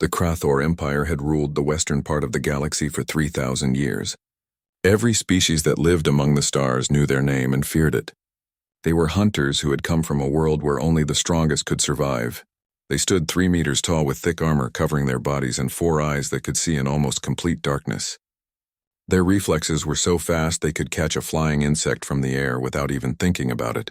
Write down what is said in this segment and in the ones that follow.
The Krathor Empire had ruled the western part of the galaxy for 3,000 years. Every species that lived among the stars knew their name and feared it. They were hunters who had come from a world where only the strongest could survive. They stood 3 meters tall with thick armor covering their bodies and 4 eyes that could see in almost complete darkness. Their reflexes were so fast they could catch a flying insect from the air without even thinking about it.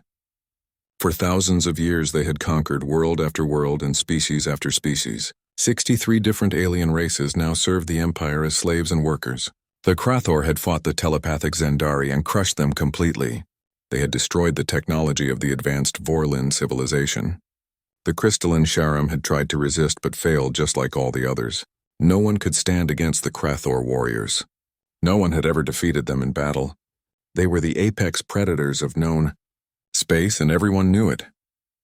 For thousands of years they had conquered world after world and species after species. 63 different alien races now served the Empire as slaves and workers. The Krathor had fought the telepathic Zendari and crushed them completely. They had destroyed the technology of the advanced Vorlin civilization. The crystalline Sharam had tried to resist but failed just like all the others. No one could stand against the Krathor warriors. No one had ever defeated them in battle. They were the apex predators of known space, and everyone knew it.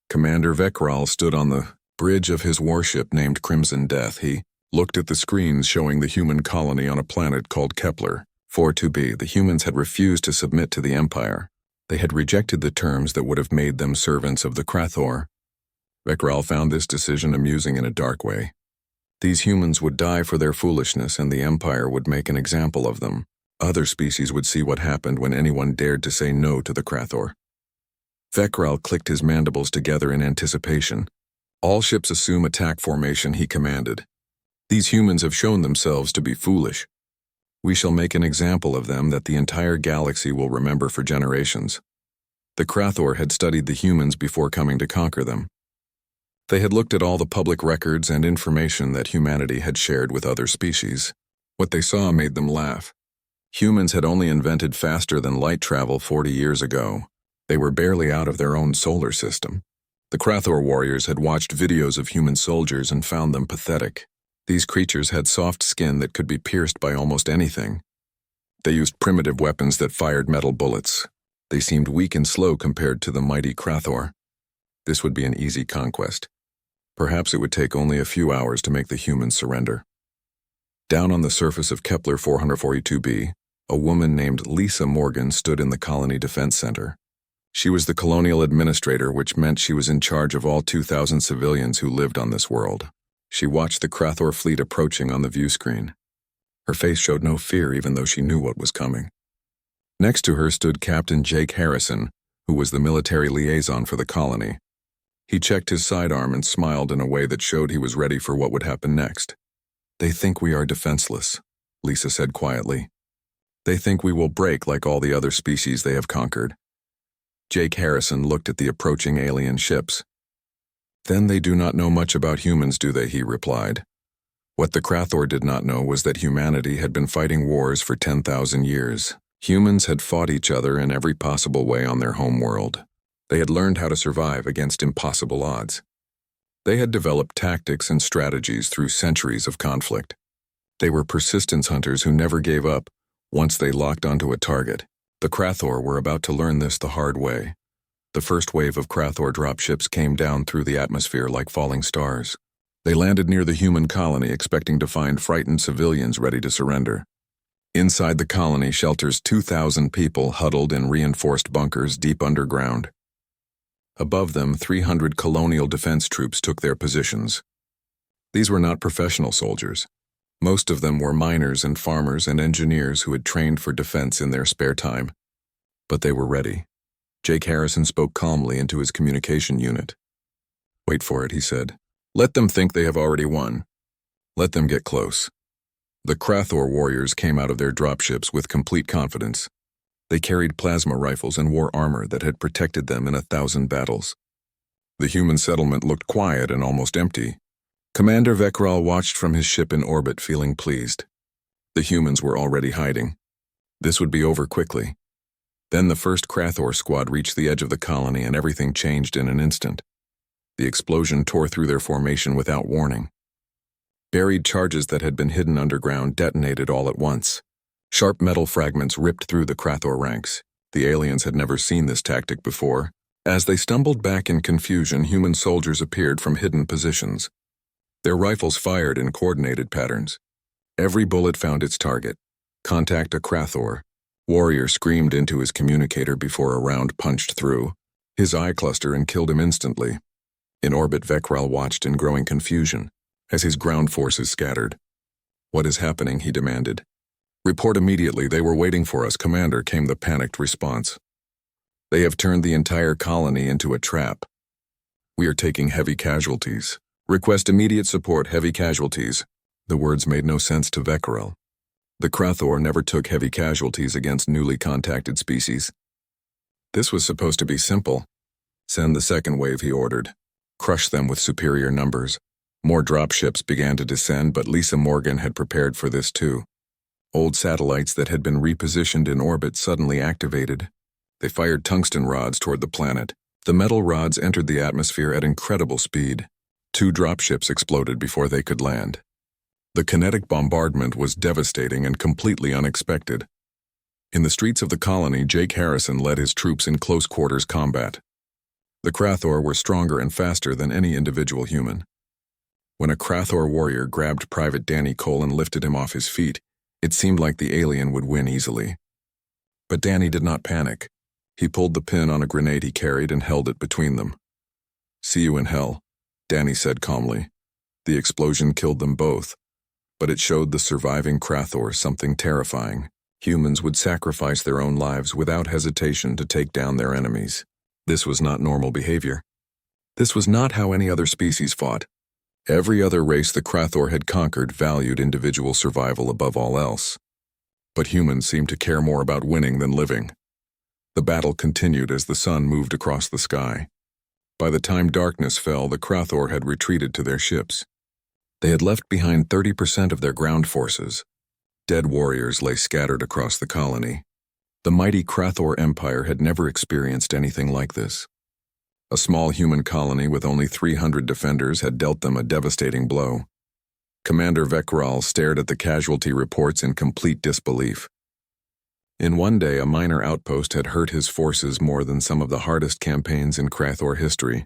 Commander Vekral stood on the bridge of his warship named Crimson Death. He looked at the screens showing the human colony on a planet called Kepler 4-2b. The humans had refused to submit to the Empire. They had rejected the terms that would have made them servants of the Krathor. Vekral found this decision amusing in a dark way. These humans would die for their foolishness, and the Empire would make an example of them. Other species would see what happened when anyone dared to say no to the Krathor. Vekral clicked his mandibles together in anticipation. All ships assume attack formation, he commanded. These humans have shown themselves to be foolish. We shall make an example of them that the entire galaxy will remember for generations. The Krathor had studied the humans before coming to conquer them. They had looked at all the public records and information that humanity had shared with other species. What they saw made them laugh. Humans had only invented faster than light travel 40 years ago. They were barely out of their own solar system. The Krathor warriors had watched videos of human soldiers and found them pathetic. These creatures had soft skin that could be pierced by almost anything. They used primitive weapons that fired metal bullets. They seemed weak and slow compared to the mighty Krathor. This would be an easy conquest. Perhaps it would take only a few hours to make the humans surrender. Down on the surface of Kepler 442b, a woman named Lisa Morgan stood in the Colony Defense Center. She was the colonial administrator, which meant she was in charge of all 2,000 civilians who lived on this world. She watched the Krathor fleet approaching on the view screen. Her face showed no fear, even though she knew what was coming. Next to her stood Captain Jake Harrison, who was the military liaison for the colony. He checked his sidearm and smiled in a way that showed he was ready for what would happen next. "They think we are defenseless," Lisa said quietly. "They think we will break like all the other species they have conquered." Jake Harrison looked at the approaching alien ships. "Then they do not know much about humans, do they?" he replied. What the Krathor did not know was that humanity had been fighting wars for 10,000 years. Humans had fought each other in every possible way on their home world. They had learned how to survive against impossible odds. They had developed tactics and strategies through centuries of conflict. They were persistence hunters who never gave up once they locked onto a target. The Krathor were about to learn this the hard way. The first wave of Krathor dropships came down through the atmosphere like falling stars. They landed near the human colony, expecting to find frightened civilians ready to surrender. Inside the colony shelters 2,000 people huddled in reinforced bunkers deep underground. Above them, 300 colonial defense troops took their positions. These were not professional soldiers. Most of them were miners and farmers and engineers who had trained for defense in their spare time. But they were ready. Jake Harrison spoke calmly into his communication unit. "Wait for it," he said. "Let them think they have already won. Let them get close." The Krathor warriors came out of their dropships with complete confidence. They carried plasma rifles and wore armor that had protected them in 1,000 battles. The human settlement looked quiet and almost empty. Commander Vekral watched from his ship in orbit, feeling pleased. The humans were already hiding. This would be over quickly. Then the first Krathor squad reached the edge of the colony and everything changed in an instant. The explosion tore through their formation without warning. Buried charges that had been hidden underground detonated all at once. Sharp metal fragments ripped through the Krathor ranks. The aliens had never seen this tactic before. As they stumbled back in confusion, human soldiers appeared from hidden positions. Their rifles fired in coordinated patterns. Every bullet found its target. "Contact a Krathor." Warrior screamed into his communicator before a round punched through. His eye clustered and killed him instantly. In orbit, Vekral watched in growing confusion. as his ground forces scattered. "What is happening?" he demanded. "Report immediately. They were waiting for us, Commander," came the panicked response. "They have turned the entire colony into a trap. We are taking heavy casualties. Request immediate support, heavy casualties." The words made no sense to Vecrel. The Krathor never took heavy casualties against newly contacted species. This was supposed to be simple. "Send the second wave," he ordered. "Crush them with superior numbers." More dropships began to descend, but Lisa Morgan had prepared for this too. Old satellites that had been repositioned in orbit suddenly activated. They fired tungsten rods toward the planet. The metal rods entered the atmosphere at incredible speed. 2 dropships exploded before they could land. The kinetic bombardment was devastating and completely unexpected. In the streets of the colony, Jake Harrison led his troops in close-quarters combat. The Krathor were stronger and faster than any individual human. When a Krathor warrior grabbed Private Danny Cole and lifted him off his feet, it seemed like the alien would win easily. But Danny did not panic. He pulled the pin on a grenade he carried and held it between them. "See you in hell," Danny said calmly. The explosion killed them both, but it showed the surviving Krathor something terrifying. Humans would sacrifice their own lives without hesitation to take down their enemies. This was not normal behavior. This was not how any other species fought. Every other race the Krathor had conquered valued individual survival above all else. But humans seemed to care more about winning than living. The battle continued as the sun moved across the sky. By the time darkness fell, the Krathor had retreated to their ships. They had left behind 30% of their ground forces. Dead warriors lay scattered across the colony. The mighty Krathor Empire had never experienced anything like this. A small human colony with only 300 defenders had dealt them a devastating blow. Commander Vecrel stared at the casualty reports in complete disbelief. In one day, a minor outpost had hurt his forces more than some of the hardest campaigns in Krathor history.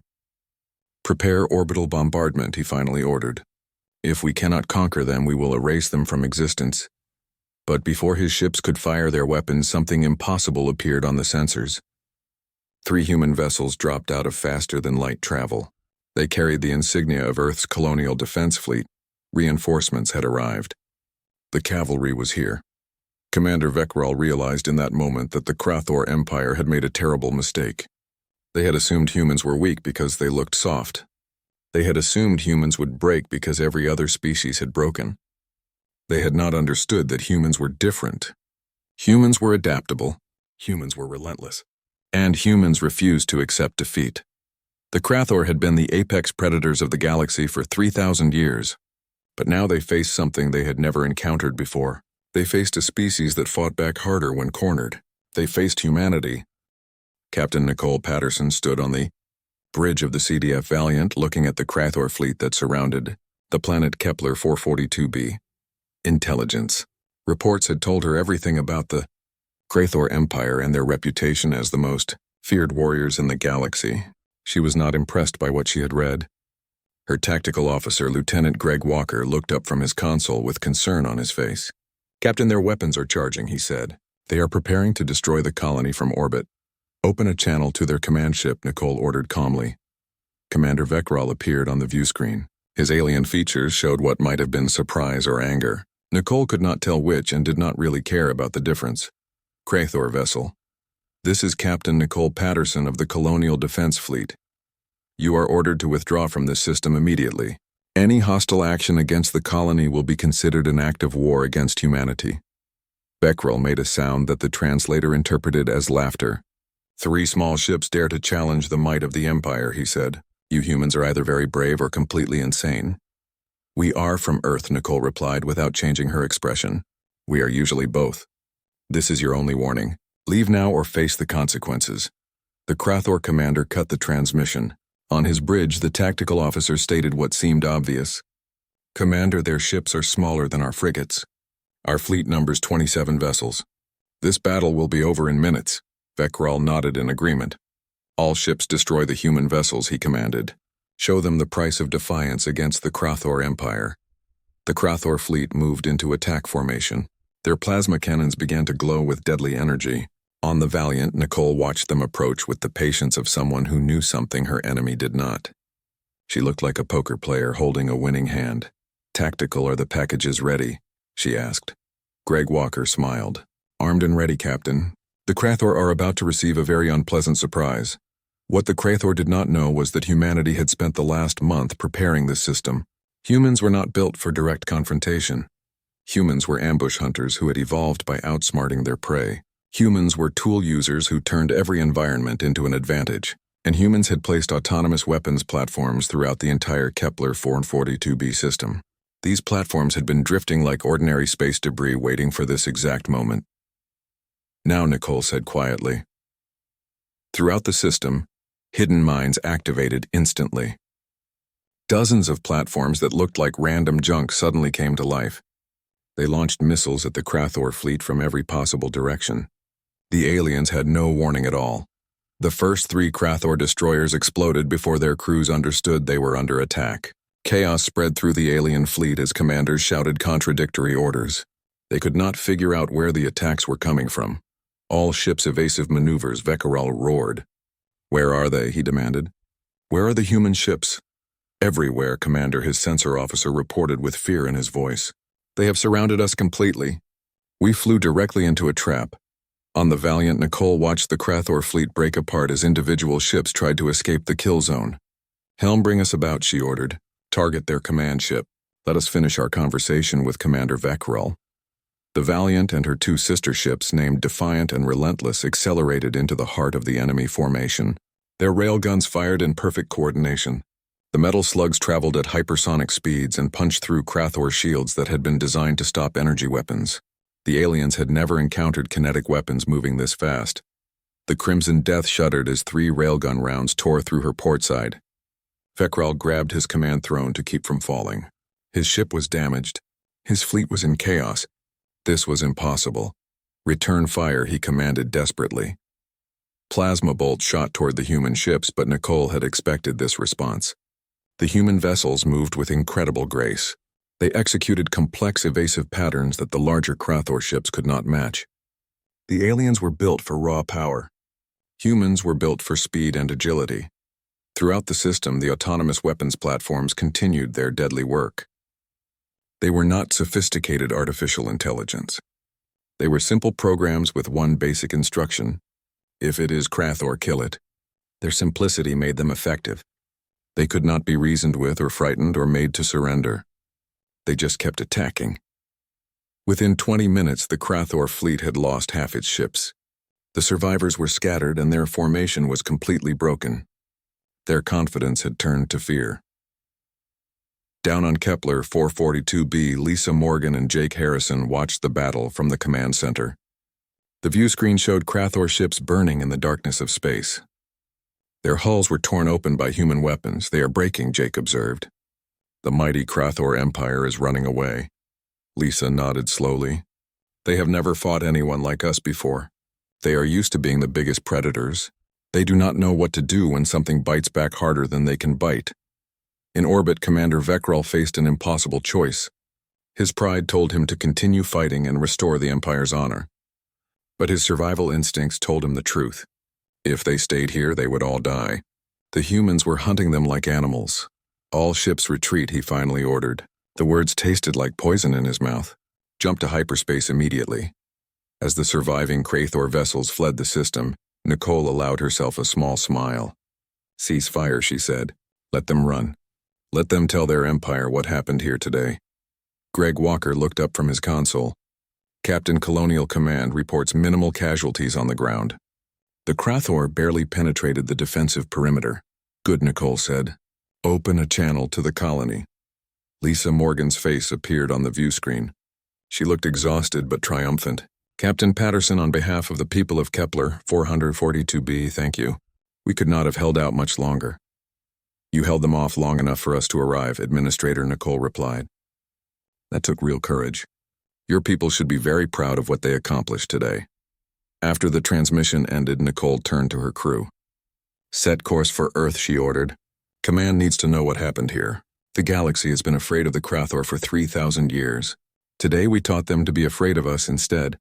"Prepare orbital bombardment," he finally ordered. "If we cannot conquer them, we will erase them from existence." But before his ships could fire their weapons, something impossible appeared on the sensors. 3 human vessels dropped out of faster-than-light travel. They carried the insignia of Earth's colonial defense fleet. Reinforcements had arrived. The cavalry was here. Commander Vecrel realized in that moment that the Krathor Empire had made a terrible mistake. They had assumed humans were weak because they looked soft. They had assumed humans would break because every other species had broken. They had not understood that humans were different. Humans were adaptable. Humans were relentless. And humans refused to accept defeat. The Krathor had been the apex predators of the galaxy for 3,000 years. But now they faced something they had never encountered before. They faced a species that fought back harder when cornered. They faced humanity. Captain Nicole Patterson stood on the bridge of the CDF Valiant looking at the Krathor fleet that surrounded the planet Kepler 442b. Intelligence. Reports had told her everything about the Krathor Empire and their reputation as the most feared warriors in the galaxy. She was not impressed by what she had read. Her tactical officer, Lieutenant Greg Walker, looked up from his console with concern on his face. "Captain, their weapons are charging," he said. "They are preparing to destroy the colony from orbit." "Open a channel to their command ship," Nicole ordered calmly. Commander Vecrel appeared on the view screen. His alien features showed what might have been surprise or anger. Nicole could not tell which and did not really care about the difference. "Krathor vessel. This is Captain Nicole Patterson of the Colonial Defense Fleet. You are ordered to withdraw from this system immediately. Any hostile action against the colony will be considered an act of war against humanity." Vecrel made a sound that the translator interpreted as laughter. "3 small ships dare to challenge the might of the Empire," he said. "You humans are either very brave or completely insane." "We are from Earth," Nicole replied without changing her expression. "We are usually both. This is your only warning. Leave now or face the consequences." The Krathor commander cut the transmission. On his bridge, the tactical officer stated what seemed obvious. "Commander, their ships are smaller than our frigates. Our fleet numbers 27 vessels. This battle will be over in minutes." Vecrel nodded in agreement. "All ships destroy the human vessels," he commanded. "Show them the price of defiance against the Krathor Empire." The Krathor fleet moved into attack formation. Their plasma cannons began to glow with deadly energy. On the Valiant, Nicole watched them approach with the patience of someone who knew something her enemy did not. She looked like a poker player holding a winning hand. "Tactical, are the packages ready?" she asked. Greg Walker smiled. "Armed and ready, Captain. The Krathor are about to receive a very unpleasant surprise." What the Krathor did not know was that humanity had spent the last month preparing this system. Humans were not built for direct confrontation. Humans were ambush hunters who had evolved by outsmarting their prey. Humans were tool users who turned every environment into an advantage. And humans had placed autonomous weapons platforms throughout the entire Kepler 442b system. These platforms had been drifting like ordinary space debris waiting for this exact moment. "Now," Nicole said quietly. Throughout the system, hidden mines activated instantly. Dozens of platforms that looked like random junk suddenly came to life. They launched missiles at the Krathor fleet from every possible direction. The aliens had no warning at all. The first 3 Krathor destroyers exploded before their crews understood they were under attack. Chaos spread through the alien fleet as commanders shouted contradictory orders. They could not figure out where the attacks were coming from. All ships' evasive maneuvers, Veckeral roared. "Where are they?" he demanded. "Where are the human ships?" "Everywhere," Commander, his sensor officer, reported with fear in his voice. "They have surrounded us completely. We flew directly into a trap." On the Valiant, Nicole watched the Krathor fleet break apart as individual ships tried to escape the kill zone. "Helm, bring us about," she ordered. "Target their command ship. Let us finish our conversation with Commander Veckeral." The Valiant and her 2 sister ships, named Defiant and Relentless, accelerated into the heart of the enemy formation. Their railguns fired in perfect coordination. The metal slugs traveled at hypersonic speeds and punched through Krathor shields that had been designed to stop energy weapons. The aliens had never encountered kinetic weapons moving this fast. The Crimson Death shuddered as 3 railgun rounds tore through her port side. Veckeral grabbed his command throne to keep from falling. His ship was damaged. His fleet was in chaos. This was impossible. "Return fire," he commanded desperately. Plasma bolts shot toward the human ships, but Nicole had expected this response. The human vessels moved with incredible grace. They executed complex evasive patterns that the larger Krathor ships could not match. The aliens were built for raw power. Humans were built for speed and agility. Throughout the system, the autonomous weapons platforms continued their deadly work. They were not sophisticated artificial intelligence. They were simple programs with one basic instruction: if it is Krathor, kill it. Their simplicity made them effective. They could not be reasoned with or frightened or made to surrender. They just kept attacking. Within 20 minutes, the Krathor fleet had lost half its ships. The survivors were scattered and their formation was completely broken. Their confidence had turned to fear. Down on Kepler 442b, Lisa Morgan and Jake Harrison watched the battle from the command center. The view screen showed Krathor ships burning in the darkness of space. Their hulls were torn open by human weapons. "They are breaking," Jake observed. "The mighty Krathor Empire is running away." Lisa nodded slowly. "They have never fought anyone like us before. They are used to being the biggest predators. They do not know what to do when something bites back harder than they can bite." In orbit, Commander Veckeral faced an impossible choice. His pride told him to continue fighting and restore the Empire's honor. But his survival instincts told him the truth. If they stayed here, they would all die. The humans were hunting them like animals. "All ships retreat," he finally ordered. The words tasted like poison in his mouth. "Jump to hyperspace immediately." As the surviving Krathor vessels fled the system, Nicole allowed herself a small smile. "Cease fire," she said. "Let them run. Let them tell their empire what happened here today." Greg Walker looked up from his console. "Captain, Colonial Command reports minimal casualties on the ground. The Krathor barely penetrated the defensive perimeter." "Good," Nicole said. "Open a channel to the colony." Lisa Morgan's face appeared on the view screen. She looked exhausted but triumphant. "Captain Patterson, on behalf of the people of Kepler 442b, thank you. We could not have held out much longer." "You held them off long enough for us to arrive," Administrator Nicole replied. "That took real courage. Your people should be very proud of what they accomplished today." After the transmission ended, Nicole turned to her crew. "Set course for Earth," she ordered. "Command needs to know what happened here. The galaxy has been afraid of the Krathor for 3,000 years. Today we taught them to be afraid of us instead."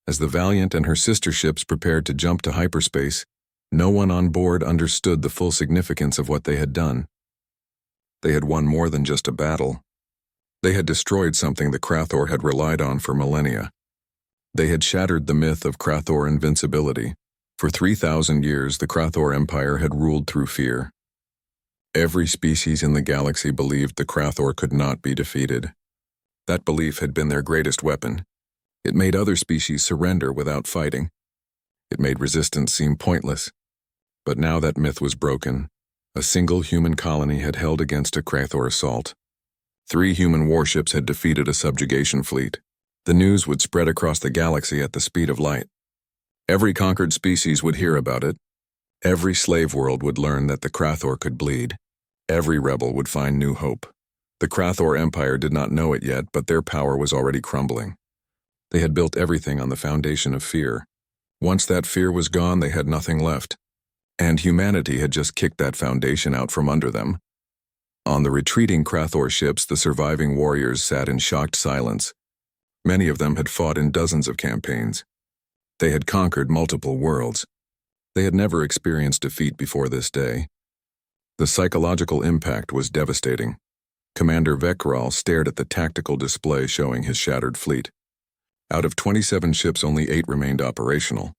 As the Valiant and her sister ships prepared to jump to hyperspace, no one on board understood the full significance of what they had done. They had won more than just a battle. They had destroyed something the Krathor had relied on for millennia. They had shattered the myth of Krathor invincibility. For 3,000 years, the Krathor Empire had ruled through fear. Every species in the galaxy believed the Krathor could not be defeated. That belief had been their greatest weapon. It made other species surrender without fighting. It made resistance seem pointless. But now that myth was broken. A single human colony had held against a Krathor assault. 3 human warships had defeated a subjugation fleet. The news would spread across the galaxy at the speed of light. Every conquered species would hear about it. Every slave world would learn that the Krathor could bleed. Every rebel would find new hope. The Krathor Empire did not know it yet, but their power was already crumbling. They had built everything on the foundation of fear. Once that fear was gone, they had nothing left. And humanity had just kicked that foundation out from under them. On the retreating Krathor ships, the surviving warriors sat in shocked silence. Many of them had fought in dozens of campaigns. They had conquered multiple worlds. They had never experienced defeat before this day. The psychological impact was devastating. Commander Vekral stared at the tactical display showing his shattered fleet. Out of 27 ships, only 8 remained operational.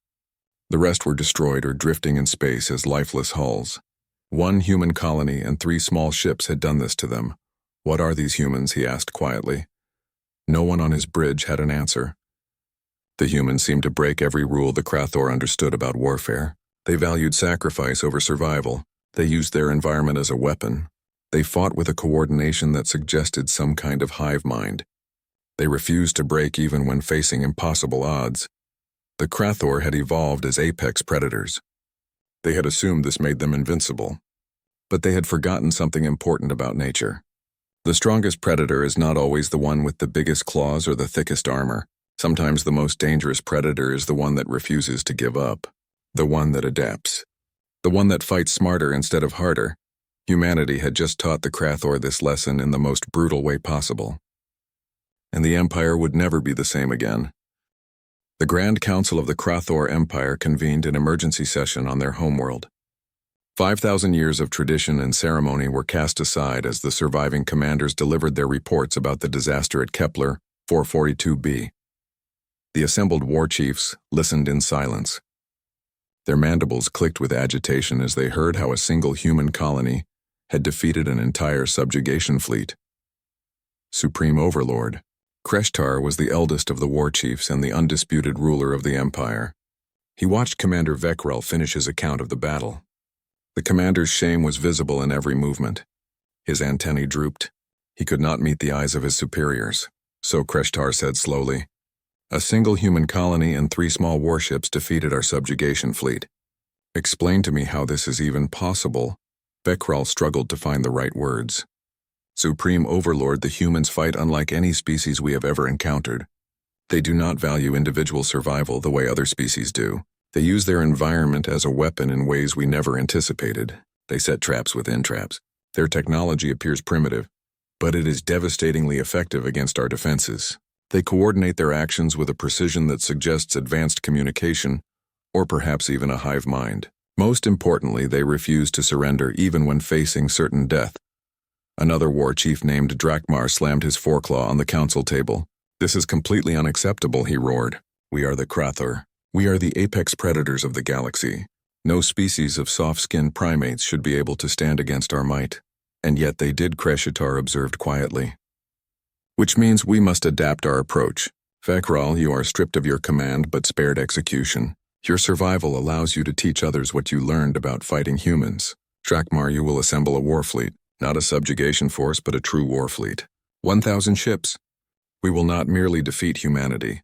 The rest were destroyed or drifting in space as lifeless hulls. 1 human colony and 3 small ships had done this to them. "What are these humans?" he asked quietly. No one on his bridge had an answer. The humans seemed to break every rule the Krathor understood about warfare. They valued sacrifice over survival. They used their environment as a weapon. They fought with a coordination that suggested some kind of hive mind. They refused to break even when facing impossible odds. The Krathor had evolved as apex predators. They had assumed this made them invincible. But they had forgotten something important about nature. The strongest predator is not always the one with the biggest claws or the thickest armor. Sometimes the most dangerous predator is the one that refuses to give up. The one that adapts. The one that fights smarter instead of harder. Humanity had just taught the Krathor this lesson in the most brutal way possible. And the Empire would never be the same again. The Grand Council of the Krathor Empire convened an emergency session on their homeworld. 5,000 years of tradition and ceremony were cast aside as the surviving commanders delivered their reports about the disaster at Kepler 442b. The assembled war chiefs listened in silence. Their mandibles clicked with agitation as they heard how a single human colony had defeated an entire subjugation fleet. Supreme Overlord, Kreshtar was the eldest of the war chiefs and the undisputed ruler of the empire. He watched Commander Vekral finish his account of the battle. The commander's shame was visible in every movement. His antennae drooped. He could not meet the eyes of his superiors. So Kreshtar said slowly, "A single human colony and 3 small warships defeated our subjugation fleet. Explain to me how this is even possible." Vekral struggled to find the right words. "Supreme Overlord, the humans fight unlike any species we have ever encountered. They do not value individual survival the way other species do. They use their environment as a weapon in ways we never anticipated. They set traps within traps. Their technology appears primitive, but it is devastatingly effective against our defenses. They coordinate their actions with a precision that suggests advanced communication, or perhaps even a hive mind. Most importantly, they refuse to surrender even when facing certain death." Another war chief named Drakmar slammed his foreclaw on the council table. "This is completely unacceptable," he roared. "We are the Krathor. We are the apex predators of the galaxy. No species of soft-skinned primates should be able to stand against our might. And yet they did," Kreshtar observed quietly. "Which means we must adapt our approach. Vekral, you are stripped of your command but spared execution. Your survival allows you to teach others what you learned about fighting humans. Drakmar, you will assemble a war fleet, not a subjugation force but a true war fleet. 1,000 ships. We will not merely defeat humanity.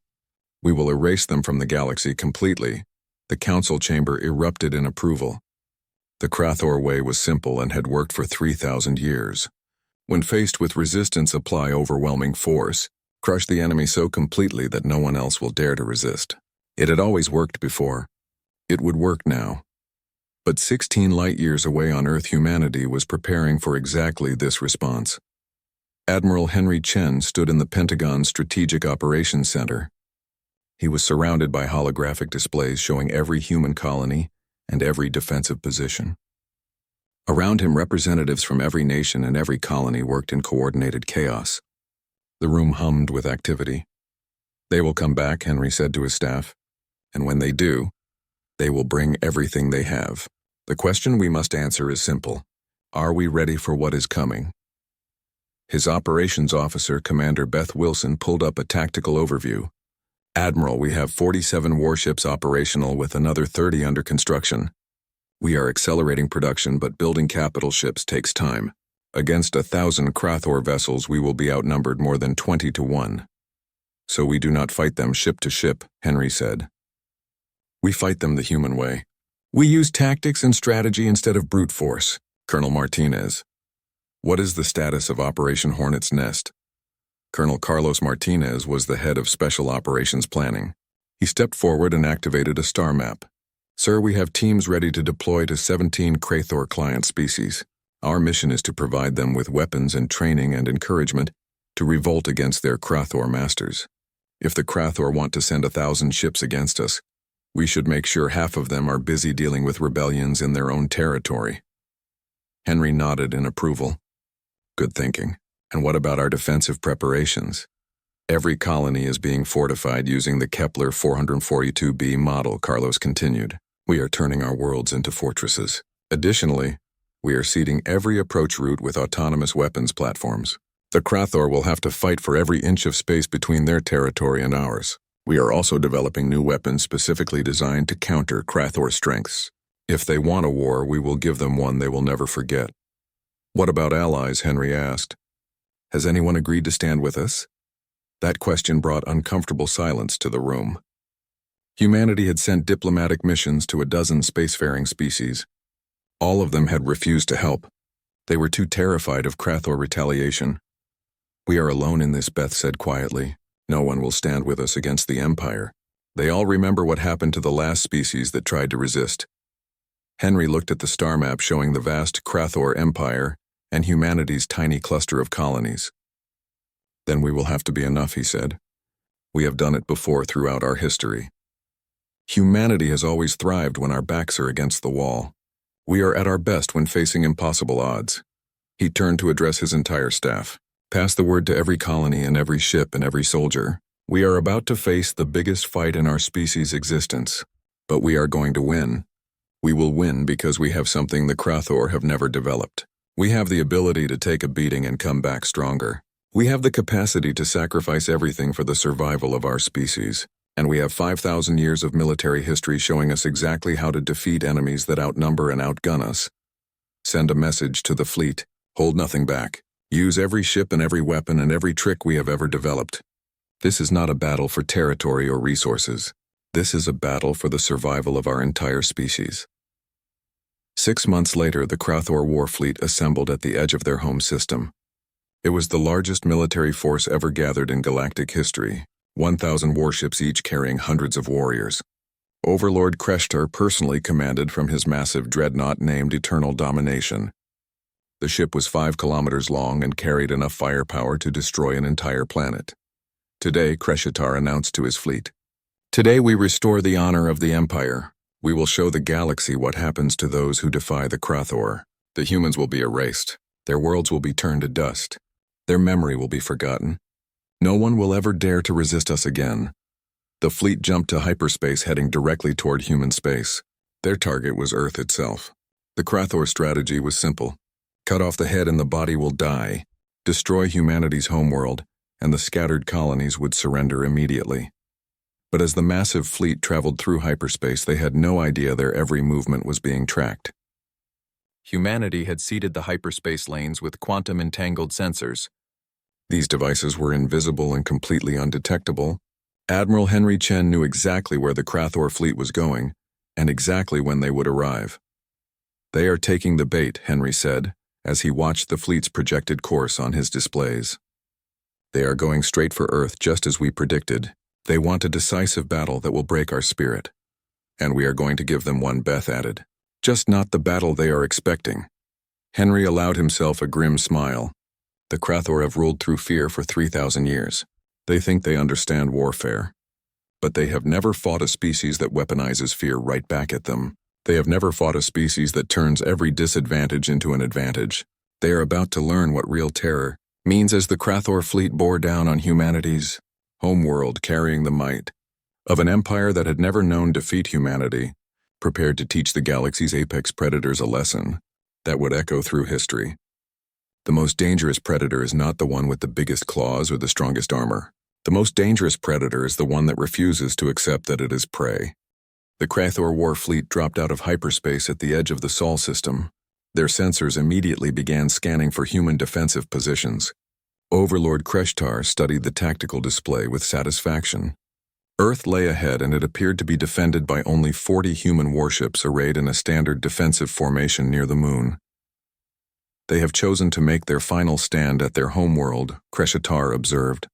We will erase them from the galaxy completely." The council chamber erupted in approval. The Krathor way was simple and had worked for 3,000 years. When faced with resistance, apply overwhelming force. Crush the enemy so completely that no one else will dare to resist. It had always worked before. It would work now. But 16 light-years away on Earth, humanity was preparing for exactly this response. Admiral Henry Chen stood in the Pentagon's Strategic Operations Center. He was surrounded by holographic displays showing every human colony and every defensive position. Around him, representatives from every nation and every colony worked in coordinated chaos. The room hummed with activity. "They will come back," Henry said to his staff. "And when they do, they will bring everything they have. The question we must answer is simple. Are we ready for what is coming?" His operations officer, Commander Beth Wilson, pulled up a tactical overview. "Admiral, we have 47 warships operational with another 30 under construction. We are accelerating production, but building capital ships takes time. Against 1,000 Krathor vessels, we will be outnumbered more than 20 to 1. So we do not fight them ship to ship," Henry said. "We fight them the human way. We use tactics and strategy instead of brute force." Colonel Martinez. "What is the status of Operation Hornet's Nest?" Colonel Carlos Martinez was the head of Special Operations Planning. He stepped forward and activated a star map. "Sir, we have teams ready to deploy to 17 Krathor client species. Our mission is to provide them with weapons and training and encouragement to revolt against their Krathor masters. If the Krathor want to send 1,000 ships against us, we should make sure half of them are busy dealing with rebellions in their own territory." Henry nodded in approval. "Good thinking. And what about our defensive preparations?" "Every colony is being fortified using the Kepler 442b model," Carlos continued. "We are turning our worlds into fortresses. Additionally, we are seeding every approach route with autonomous weapons platforms. The Krathor will have to fight for every inch of space between their territory and ours. We are also developing new weapons specifically designed to counter Krathor strengths. If they want a war, we will give them one they will never forget." "What about allies?" Henry asked. "Has anyone agreed to stand with us?" That question brought uncomfortable silence to the room. Humanity had sent diplomatic missions to a dozen spacefaring species. All of them had refused to help. They were too terrified of Krathor retaliation. "We are alone in this," Beth said quietly. "No one will stand with us against the Empire. They all remember what happened to the last species that tried to resist." Henry looked at the star map showing the vast Krathor Empire and humanity's tiny cluster of colonies. "Then we will have to be enough," he said. "We have done it before throughout our history. Humanity has always thrived when our backs are against the wall. We are at our best when facing impossible odds." He turned to address his entire staff. "Pass the word to every colony and every ship and every soldier. We are about to face the biggest fight in our species' existence. But we are going to win. We will win because we have something the Krathor have never developed. We have the ability to take a beating and come back stronger. We have the capacity to sacrifice everything for the survival of our species. And we have 5,000 years of military history showing us exactly how to defeat enemies that outnumber and outgun us. Send a message to the fleet. Hold nothing back. Use every ship and every weapon and every trick we have ever developed. This is not a battle for territory or resources. This is a battle for the survival of our entire species." 6 months later, the Krathor war fleet assembled at the edge of their home system. It was the largest military force ever gathered in galactic history, 1,000 warships each carrying hundreds of warriors. Overlord Kreshtar personally commanded from his massive dreadnought named Eternal Domination. The ship was 5 kilometers long and carried enough firepower to destroy an entire planet. Today, Kreshtar announced to his fleet, "Today we restore the honor of the Empire. We will show the galaxy what happens to those who defy the Krathor. The humans will be erased. Their worlds will be turned to dust. Their memory will be forgotten. No one will ever dare to resist us again." The fleet jumped to hyperspace, heading directly toward human space. Their target was Earth itself. The Krathor strategy was simple. Cut off the head and the body will die. Destroy humanity's homeworld, and the scattered colonies would surrender immediately. But as the massive fleet traveled through hyperspace, they had no idea their every movement was being tracked. Humanity had seeded the hyperspace lanes with quantum-entangled sensors. These devices were invisible and completely undetectable. Admiral Henry Chen knew exactly where the Krathor fleet was going, and exactly when they would arrive. "They are taking the bait," Henry said, as he watched the fleet's projected course on his displays. "They are going straight for Earth just as we predicted. They want a decisive battle that will break our spirit. And we are going to give them one," Beth added. "Just not the battle they are expecting." Henry allowed himself a grim smile. The Krathor have ruled through fear for 3,000 years. They think they understand warfare. But they have never fought a species that weaponizes fear right back at them. They have never fought a species that turns every disadvantage into an advantage. They are about to learn what real terror means as the Krathor fleet bore down on humanity's homeworld, carrying the might of an empire that had never known defeat. Humanity prepared to teach the galaxy's apex predators a lesson that would echo through history. The most dangerous predator is not the one with the biggest claws or the strongest armor. The most dangerous predator is the one that refuses to accept that it is prey. The Krathor war fleet dropped out of hyperspace at the edge of the Sol system. Their sensors immediately began scanning for human defensive positions. Overlord Kreshtar studied the tactical display with satisfaction. Earth lay ahead, and it appeared to be defended by only 40 human warships arrayed in a standard defensive formation near the moon. They have chosen to make their final stand at their homeworld, Kreshtar observed.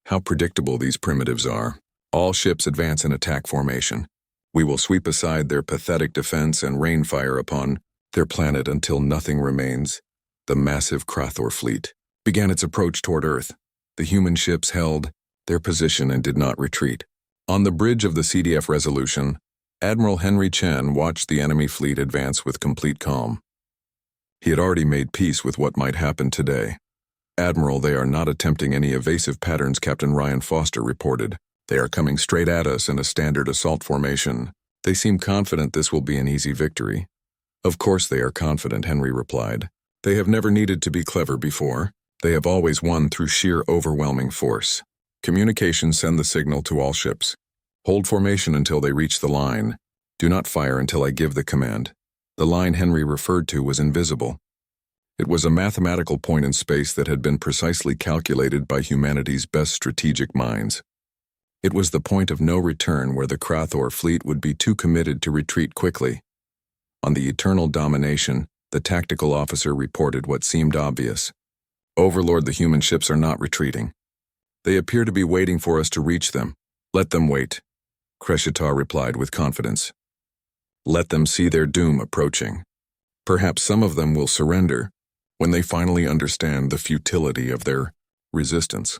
How predictable these primitives are. All ships advance in attack formation. We will sweep aside their pathetic defense and rain fire upon their planet until nothing remains. The massive Krathor fleet began its approach toward Earth. The human ships held their position and did not retreat. On the bridge of the CDF Resolution, Admiral Henry Chen watched the enemy fleet advance with complete calm. He had already made peace with what might happen today. Admiral, they are not attempting any evasive patterns, Captain Ryan Foster reported. They are coming straight at us in a standard assault formation. They seem confident this will be an easy victory. Of course they are confident, Henry replied. They have never needed to be clever before. They have always won through sheer overwhelming force. Communications send the signal to all ships. Hold formation until they reach the line. Do not fire until I give the command. The line Henry referred to was invisible. It was a mathematical point in space that had been precisely calculated by humanity's best strategic minds. It was the point of no return where the Krathor fleet would be too committed to retreat quickly. On the Eternal Domination, the tactical officer reported what seemed obvious. Overlord, the human ships are not retreating. They appear to be waiting for us to reach them. Let them wait, Kreshtar replied with confidence. Let them see their doom approaching. Perhaps some of them will surrender when they finally understand the futility of their resistance.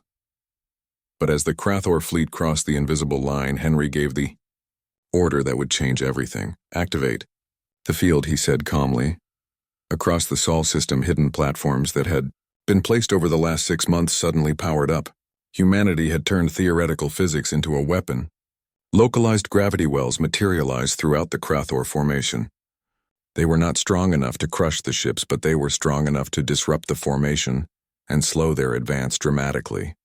But as the Krathor fleet crossed the invisible line, Henry gave the order that would change everything. Activate the field, he said calmly. Across the Sol system, hidden platforms that had been placed over the last 6 months suddenly powered up. Humanity had turned theoretical physics into a weapon. Localized gravity wells materialized throughout the Krathor formation. They were not strong enough to crush the ships, but they were strong enough to disrupt the formation and slow their advance dramatically.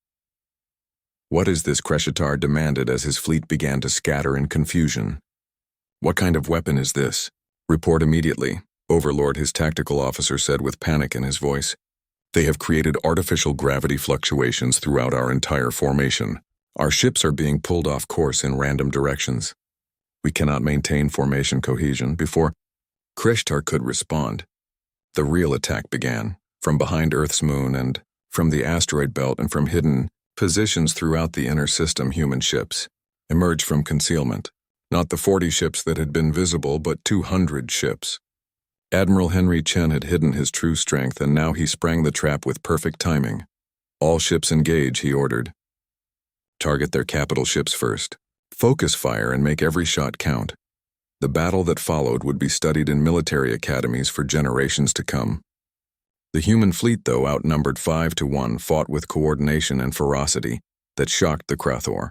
What is this? Kreshtar demanded as his fleet began to scatter in confusion. What kind of weapon is this? Report immediately, Overlord, his tactical officer said with panic in his voice. They have created artificial gravity fluctuations throughout our entire formation. Our ships are being pulled off course in random directions. We cannot maintain formation cohesion. Before Kreshtar could respond, the real attack began, from behind Earth's moon and from the asteroid belt and from hidden positions throughout the inner system. Human ships emerged from concealment. Not the 40 ships that had been visible, but 200 ships. Admiral Henry Chen had hidden his true strength, and now he sprang the trap with perfect timing. All ships engage, he ordered. Target their capital ships first. Focus fire and make every shot count. The battle that followed would be studied in military academies for generations to come. The human fleet, though outnumbered 5-1, fought with coordination and ferocity that shocked the Krathor.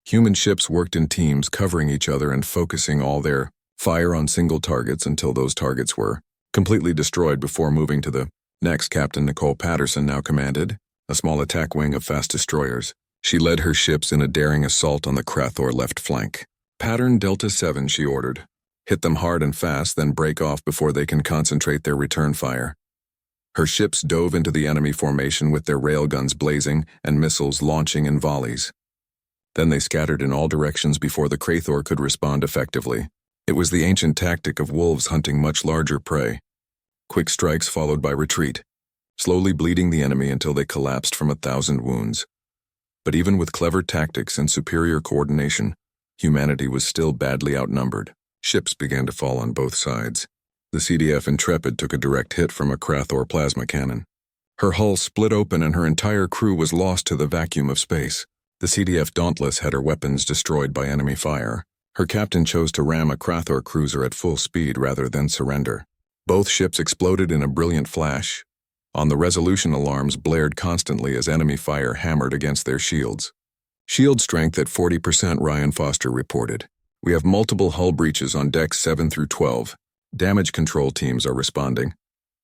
Human ships worked in teams, covering each other and focusing all their fire on single targets until those targets were completely destroyed before moving to the next. Captain Nicole Patterson now commanded a small attack wing of fast destroyers. She led her ships in a daring assault on the Krathor left flank. Pattern Delta 7, she ordered. Hit them hard and fast, then break off before they can concentrate their return fire. Her ships dove into the enemy formation with their railguns blazing and missiles launching in volleys. Then they scattered in all directions before the Krathor could respond effectively. It was the ancient tactic of wolves hunting much larger prey. Quick strikes followed by retreat, slowly bleeding the enemy until they collapsed from 1,000 wounds. But even with clever tactics and superior coordination, humanity was still badly outnumbered. Ships began to fall on both sides. The CDF Intrepid took a direct hit from a Krathor plasma cannon. Her hull split open and her entire crew was lost to the vacuum of space. The CDF Dauntless had her weapons destroyed by enemy fire. Her captain chose to ram a Krathor cruiser at full speed rather than surrender. Both ships exploded in a brilliant flash. On the resolution, alarms blared constantly as enemy fire hammered against their shields. Shield strength at 40%, Ryan Foster reported. We have multiple hull breaches on decks 7 through 12. Damage control teams are responding.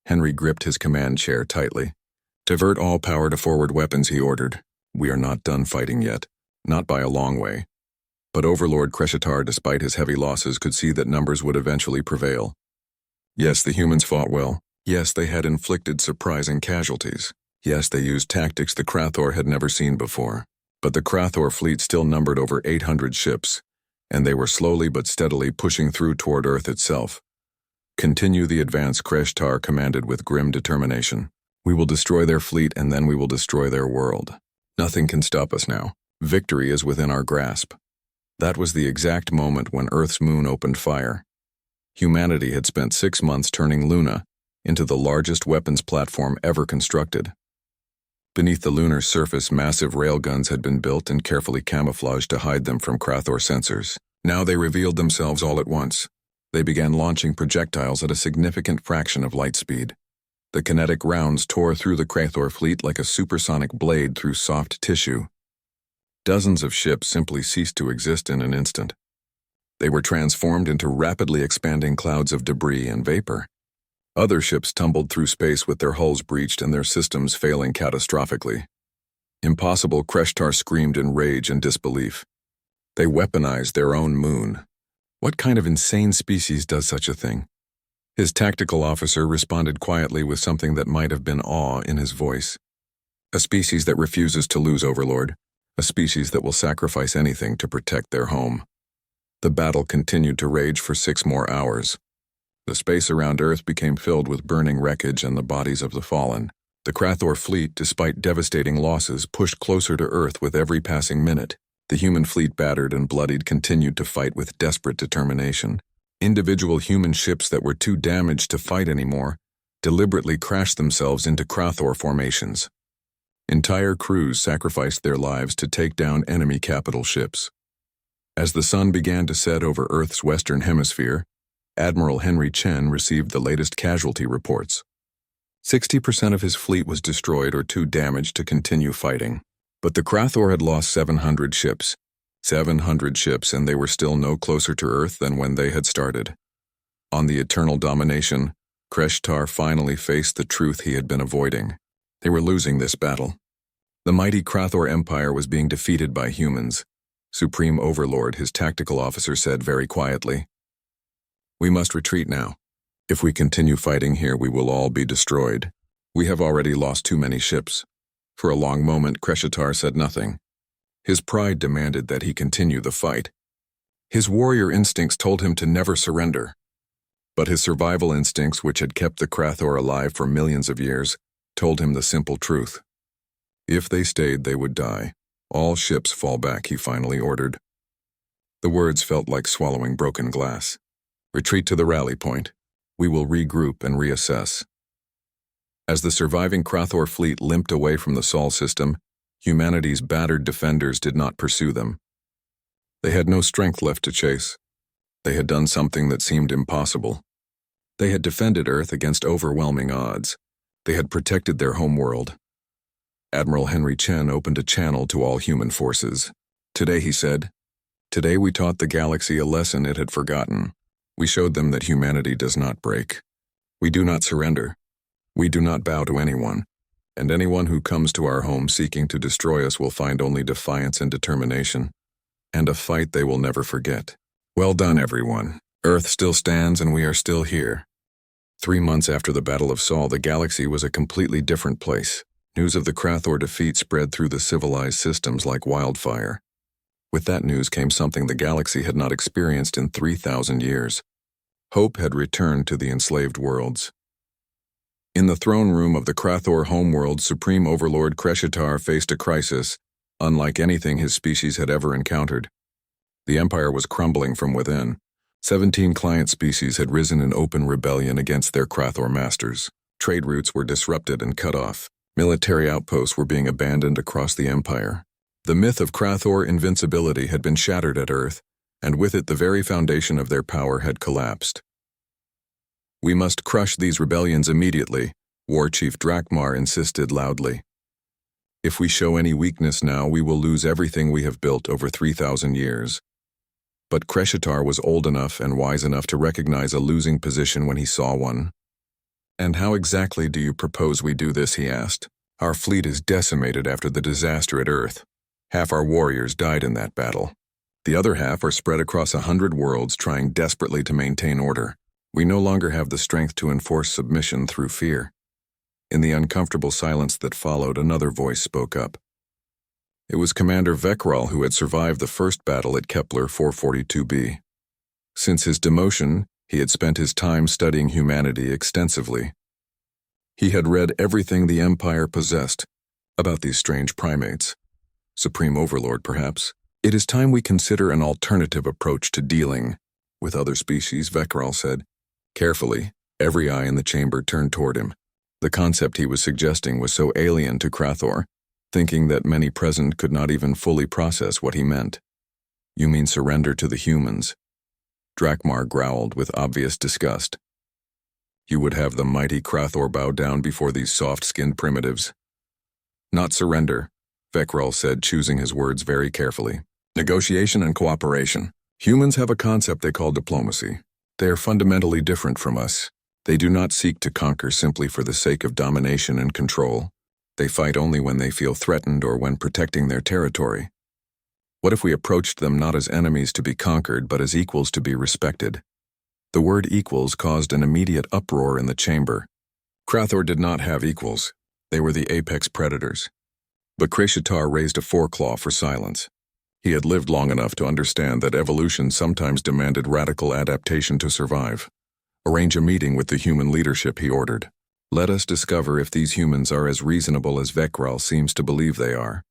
Henry gripped his command chair tightly. Divert all power to forward weapons, he ordered. We are not done fighting yet. Not by a long way. But Overlord Kreshitar, despite his heavy losses, could see that numbers would eventually prevail. Yes, the humans fought well. Yes, they had inflicted surprising casualties. Yes, they used tactics the Krathor had never seen before. But the Krathor fleet still numbered over 800 ships, and they were slowly but steadily pushing through toward Earth itself. Continue the advance, Kreshitar commanded with grim determination. We will destroy their fleet, and then we will destroy their world. Nothing can stop us now. Victory is within our grasp. That was the exact moment when Earth's moon opened fire. Humanity had spent 6 months turning Luna into the largest weapons platform ever constructed. Beneath the lunar surface, massive railguns had been built and carefully camouflaged to hide them from Krathor sensors. Now they revealed themselves all at once. They began launching projectiles at a significant fraction of light speed. The kinetic rounds tore through the Krathor fleet like a supersonic blade through soft tissue. Dozens of ships simply ceased to exist in an instant. They were transformed into rapidly expanding clouds of debris and vapor. Other ships tumbled through space with their hulls breached and their systems failing catastrophically. Impossible, Kreshitar screamed in rage and disbelief. They weaponized their own moon. What kind of insane species does such a thing? His tactical officer responded quietly with something that might have been awe in his voice. A species that refuses to lose, Overlord. A species that will sacrifice anything to protect their home. The battle continued to rage for 6 more hours. The space around Earth became filled with burning wreckage and the bodies of the fallen. The Krathor fleet, despite devastating losses, pushed closer to Earth with every passing minute. The human fleet, battered and bloodied, continued to fight with desperate determination. Individual human ships that were too damaged to fight anymore deliberately crashed themselves into Krathor formations. Entire crews sacrificed their lives to take down enemy capital ships. As the sun began to set over Earth's western hemisphere, Admiral Henry Chen received the latest casualty reports. 60% of his fleet was destroyed or too damaged to continue fighting. But the Krathor had lost 700 ships. 700 ships, and they were still no closer to Earth than when they had started. On the Eternal Domination, Kreshitar finally faced the truth he had been avoiding. They were losing this battle. The mighty Krathor Empire was being defeated by humans. Supreme Overlord, his tactical officer, said very quietly. We must retreat now. If we continue fighting here, we will all be destroyed. We have already lost too many ships. For a long moment, Kreshitar said nothing. His pride demanded that he continue the fight. His warrior instincts told him to never surrender. But his survival instincts, which had kept the Krathor alive for millions of years, told him the simple truth. If they stayed, they would die. All ships fall back, he finally ordered. The words felt like swallowing broken glass. Retreat to the rally point. We will regroup and reassess. As the surviving Krathor fleet limped away from the Sol system, humanity's battered defenders did not pursue them. They had no strength left to chase. They had done something that seemed impossible. They had defended Earth against overwhelming odds. They had protected their homeworld. Admiral Henry Chen opened a channel to all human forces. Today, he said, today we taught the galaxy a lesson it had forgotten. We showed them that humanity does not break. We do not surrender. We do not bow to anyone. And anyone who comes to our home seeking to destroy us will find only defiance and determination, and a fight they will never forget. Well done, everyone. Earth still stands and we are still here. 3 months after the Battle of Sol, the galaxy was a completely different place. News of the Krathor defeat spread through the civilized systems like wildfire. With that news came something the galaxy had not experienced in 3,000 years. Hope had returned to the enslaved worlds. In the throne room of the Krathor homeworld, Supreme Overlord Kreshitar faced a crisis unlike anything his species had ever encountered. The Empire was crumbling from within. 17 client species had risen in open rebellion against their Krathor masters. Trade routes were disrupted and cut off. Military outposts were being abandoned across the Empire. The myth of Krathor invincibility had been shattered at Earth, and with it the very foundation of their power had collapsed. "We must crush these rebellions immediately," War Chief Drakmar insisted loudly. "If we show any weakness now, we will lose everything we have built over 3,000 years." But Kreshitar was old enough and wise enough to recognize a losing position when he saw one. "And how exactly do you propose we do this?" he asked. "Our fleet is decimated after the disaster at Earth. Half our warriors died in that battle. The other half are spread across 100 worlds trying desperately to maintain order. We no longer have the strength to enforce submission through fear." In the uncomfortable silence that followed, another voice spoke up. It was Commander Vekral, who had survived the first battle at Kepler 442b. Since his demotion, he had spent his time studying humanity extensively. He had read everything the Empire possessed about these strange primates. Supreme Overlord, perhaps. "It is time we consider an alternative approach to dealing with other species," Vekral said. Carefully, every eye in the chamber turned toward him. The concept he was suggesting was so alien to Krathor, thinking that many present could not even fully process what he meant. "You mean surrender to the humans?" Drakmar growled with obvious disgust. "You would have the mighty Krathor bow down before these soft-skinned primitives?" "Not surrender," Vekral said, choosing his words very carefully. "Negotiation and cooperation. Humans have a concept they call diplomacy. They are fundamentally different from us. They do not seek to conquer simply for the sake of domination and control. They fight only when they feel threatened or when protecting their territory. What if we approached them not as enemies to be conquered, but as equals to be respected?" The word equals caused an immediate uproar in the chamber. Krathor did not have equals. They were the apex predators. But Kreshitar raised a foreclaw for silence. He had lived long enough to understand that evolution sometimes demanded radical adaptation to survive. "Arrange a meeting with the human leadership," he ordered. "Let us discover if these humans are as reasonable as Vekral seems to believe they are."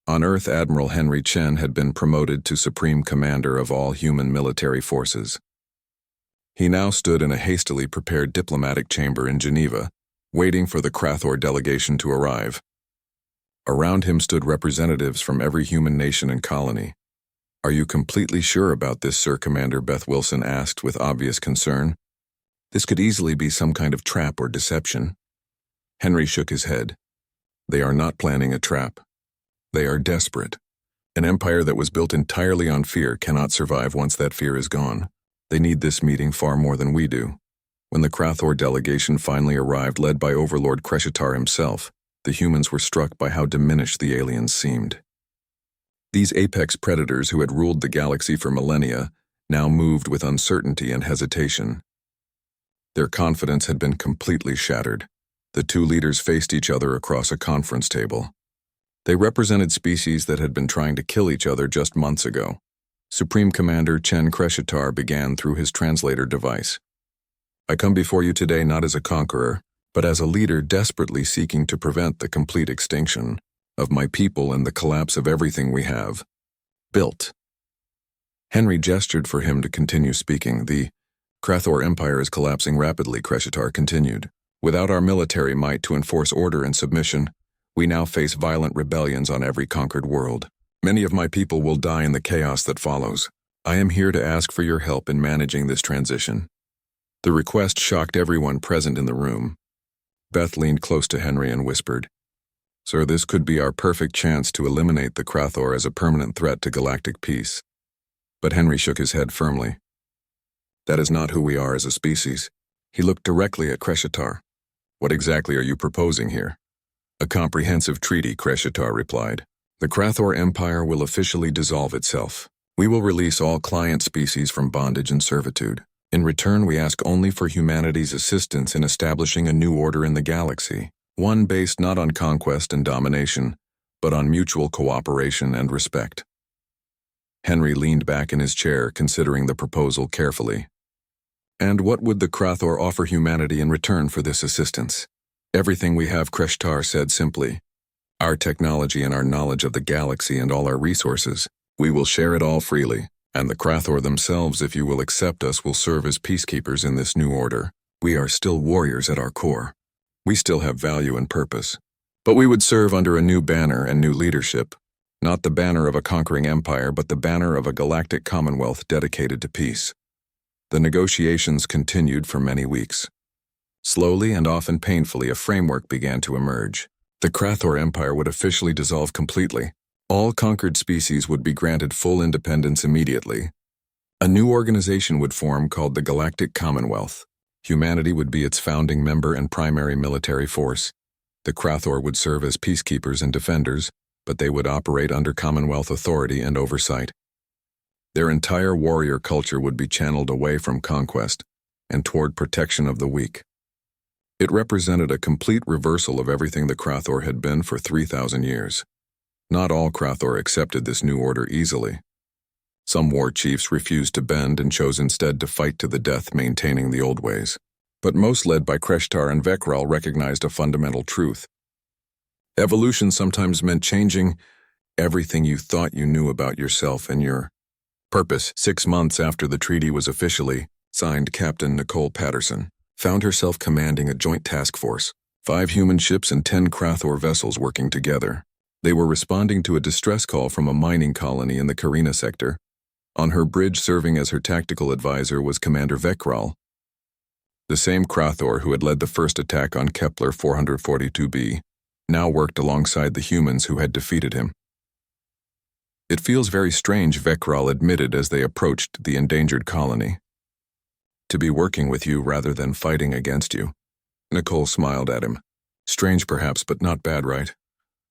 On Earth, Admiral Henry Chen had been promoted to Supreme Commander of all human military forces. He now stood in a hastily prepared diplomatic chamber in Geneva, waiting for the Krathor delegation to arrive. Around him stood representatives from every human nation and colony. "Are you completely sure about this, Sir Commander?" Beth Wilson asked with obvious concern. "This could easily be some kind of trap or deception." Henry shook his head. "They are not planning a trap. They are desperate. An empire that was built entirely on fear cannot survive once that fear is gone. They need this meeting far more than we do." When the Krathor delegation finally arrived, led by Overlord Kreshitar himself, the humans were struck by how diminished the aliens seemed. These apex predators who had ruled the galaxy for millennia now moved with uncertainty and hesitation. Their confidence had been completely shattered. The two leaders faced each other across a conference table. They represented species that had been trying to kill each other just months ago. Supreme Commander Chen Kreshitar began through his translator device. "I come before you today not as a conqueror, but as a leader desperately seeking to prevent the complete extinction of my people and the collapse of everything we have built." Henry gestured for him to continue speaking. "The Krathor Empire is collapsing rapidly," Kreshitar continued. "Without our military might to enforce order and submission, we now face violent rebellions on every conquered world. Many of my people will die in the chaos that follows. I am here to ask for your help in managing this transition." The request shocked everyone present in the room. Beth leaned close to Henry and whispered, "Sir, this could be our perfect chance to eliminate the Krathor as a permanent threat to galactic peace." But Henry shook his head firmly. "That is not who we are as a species." He looked directly at Kreshitar. "What exactly are you proposing here?" "A comprehensive treaty," Kreshitar replied. "The Krathor Empire will officially dissolve itself. We will release all client species from bondage and servitude. In return, we ask only for humanity's assistance in establishing a new order in the galaxy, one based not on conquest and domination, but on mutual cooperation and respect." Henry leaned back in his chair, considering the proposal carefully. "And what would the Krathor offer humanity in return for this assistance?" "Everything we have," Kreshitar said simply. "Our technology and our knowledge of the galaxy and all our resources. We will share it all freely, and the Krathor themselves, if you will accept us, will serve as peacekeepers in this new order. We are still warriors at our core. We still have value and purpose. But we would serve under a new banner and new leadership, Not the banner of a conquering empire, but the banner of a galactic commonwealth dedicated to peace. The negotiations continued for many weeks. Slowly and often painfully, a framework began to emerge. The Krathor Empire would officially dissolve completely. All conquered species would be granted full independence immediately. A new organization would form called the Galactic Commonwealth. Humanity would be its founding member and primary military force. The Krathor would serve as peacekeepers and defenders, but they would operate under Commonwealth authority and oversight. Their entire warrior culture would be channeled away from conquest and toward protection of the weak. It represented a complete reversal of everything the Krathor had been for 3,000 years. Not all Krathor accepted this new order easily. Some war chiefs refused to bend and chose instead to fight to the death, maintaining the old ways. But most, led by Kreshtar and Vekral, recognized a fundamental truth. Evolution sometimes meant changing everything you thought you knew about yourself and your purpose. 6 months after the treaty was officially signed, Captain Nicole Patterson found herself commanding a joint task force, 5 human ships and 10 Krathor vessels working together. They were responding to a distress call from a mining colony in the Karina sector. On her bridge, serving as her tactical advisor, was Commander Vekral, the same Krathor who had led the first attack on Kepler 442b, now worked alongside the humans who had defeated him. "It feels very strange," Vekral admitted as they approached the endangered colony. "To be working with you rather than fighting against you." Nicole smiled at him. "Strange perhaps, but not bad, right?"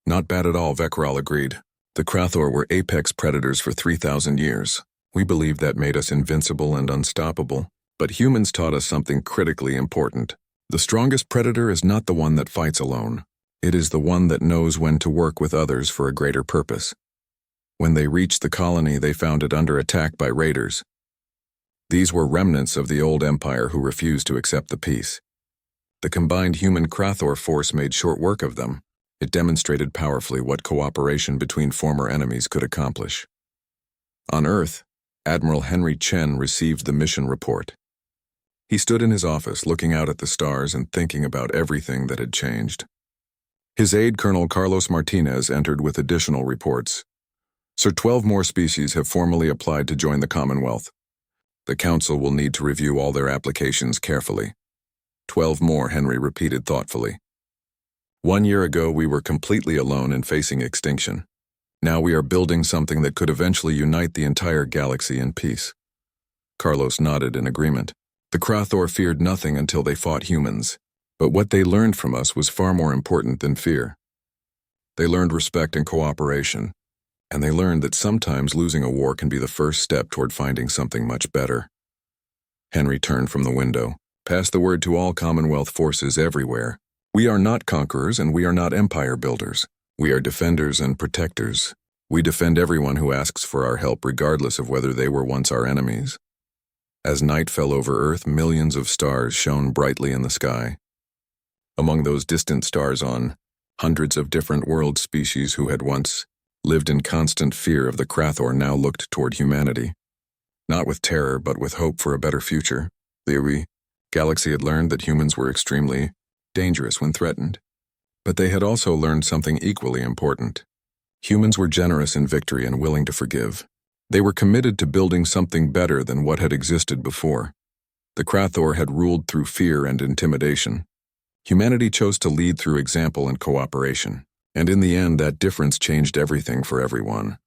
"Not bad at all," Vekral agreed. "The Krathor were apex predators for 3,000 years. We believed that made us invincible and unstoppable. But humans taught us something critically important. The strongest predator is not the one that fights alone. It is the one that knows when to work with others for a greater purpose." When they reached the colony, they found it under attack by raiders. These were remnants of the old empire who refused to accept the peace. The combined human Krathor force made short work of them. It demonstrated powerfully what cooperation between former enemies could accomplish. On Earth, Admiral Henry Chen received the mission report. He stood in his office looking out at the stars and thinking about everything that had changed. His aide, Colonel Carlos Martinez, entered with additional reports. "Sir, 12 more species have formally applied to join the Commonwealth. The Council will need to review all their applications carefully." 12 more, Henry repeated thoughtfully. "1 year ago, we were completely alone and facing extinction. Now we are building something that could eventually unite the entire galaxy in peace." Carlos nodded in agreement. The Krathor feared nothing until they fought humans, but what they learned from us was far more important than fear. They learned respect and cooperation, and they learned that sometimes losing a war can be the first step toward finding something much better. Henry turned from the window. "Pass the word to all Commonwealth forces everywhere. We are not conquerors and we are not empire builders. We are defenders and protectors. We defend everyone who asks for our help, regardless of whether they were once our enemies." As night fell over Earth, millions of stars shone brightly in the sky. Among those distant stars, on hundreds of different world species who had once lived in constant fear of the Krathor now looked toward humanity. Not with terror, but with hope for a better future. The galaxy had learned that humans were extremely dangerous when threatened. But they had also learned something equally important. Humans were generous in victory and willing to forgive. They were committed to building something better than what had existed before. The Krathor had ruled through fear and intimidation. Humanity chose to lead through example and cooperation. And in the end, that difference changed everything for everyone.